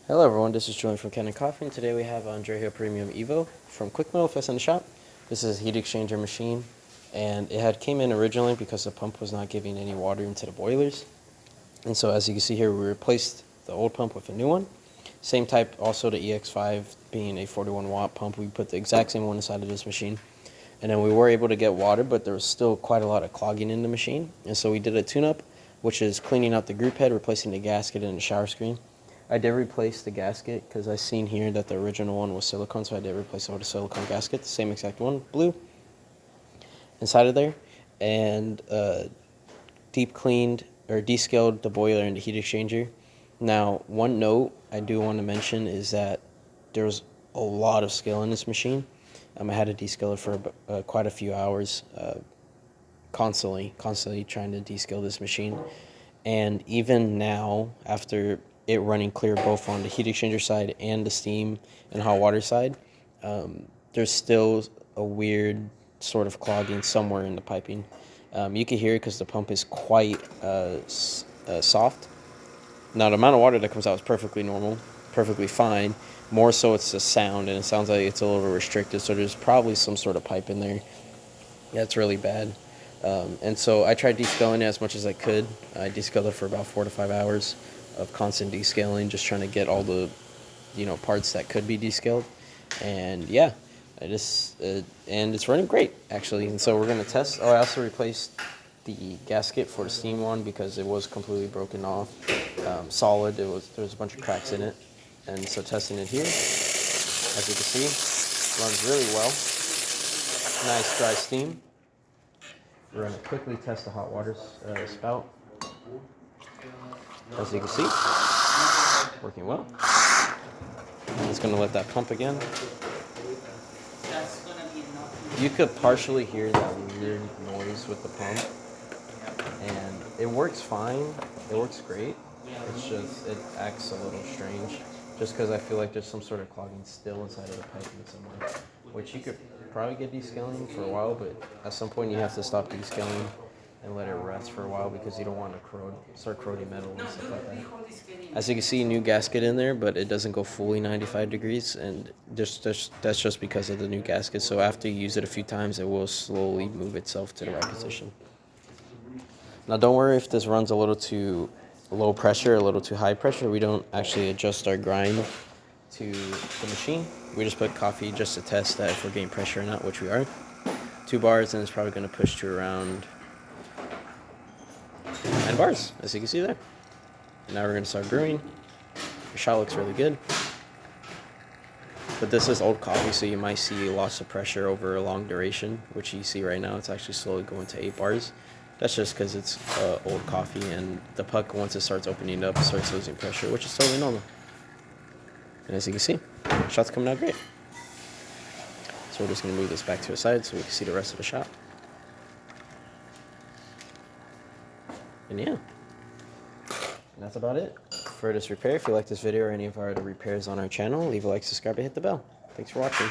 Hello everyone, this is Julian from Kanen Coffee, and today we have Andreja Premium Evo from Quick Metal Fest in the shop. This is a heat exchanger machine, and it had came in originally because the pump was not giving any water into the boilers. And so as you can see here, we replaced the old pump with a new one. Same type, also the EX5 being a 41 watt pump. We put the exact same one inside of this machine. And then we were able to get water, but there was still quite a lot of clogging in the machine. And so we did a tune-up, which is cleaning out the group head, replacing the gasket and the shower screen. I did replace the gasket because I seen here that the original one was silicone, so I did replace it with a silicone gasket, the same exact one, blue, inside of there. And deep cleaned or descaled the boiler and the heat exchanger. Now, one note I do want to mention is that there was a lot of scale in this machine. I had to descale it for quite a few hours, constantly trying to descale this machine. And even now, after it running clear both on the heat exchanger side and the steam and hot water side, there's still a weird sort of clogging somewhere in the piping. You can hear it because the pump is quite soft. Now, the amount of water that comes out is perfectly normal, perfectly fine. More so it's the sound, and it sounds like it's a little restricted, so there's probably some sort of pipe in there. Yeah, it's really bad. And so I tried descaling it as much as I could. I descaled it for about 4 to 5 hours of constant descaling, just trying to get all the, parts that could be descaled. And yeah, and it's running great actually. And so we're gonna test. Oh, I also replaced the gasket for the steam one because it was completely broken off, solid. There was a bunch of cracks in it, and so testing it here, as you can see, runs really well. Nice dry steam. We're going to quickly test the hot water spout. As you can see, working well. I'm just going to let that pump again. You could partially hear that weird noise with the pump, and it works fine. It works great. It's just, it acts a little strange, just because I feel like there's some sort of clogging still inside of the piping somewhere, which you could probably get descaling for a while, but at some point you have to stop descaling and let it rest for a while because you don't want to start corroding metal and stuff like that. As you can see, new gasket in there, but it doesn't go fully 95 degrees, and that's just because of the new gasket. So after you use it a few times, it will slowly move itself to the right position. Now, don't worry if this runs a little too low pressure, a little too high pressure. We don't actually adjust our grind to the machine. We just put coffee just to test that if we're getting pressure or not, which we are. 2 bars, and it's probably going to push to around 9 bars, as you can see there. And now we're going to start brewing. The shot looks really good. But this is old coffee, so you might see loss of pressure over a long duration, which you see right now. It's actually slowly going to 8 bars. That's just because it's old coffee, and the puck, once it starts opening up, starts losing pressure, which is totally normal. And as you can see, the shot's coming out great. So we're just going to move this back to the side so we can see the rest of the shot. And yeah, and that's about it for this repair. If you like this video or any of our other repairs on our channel, leave a like, subscribe, and hit the bell. Thanks for watching.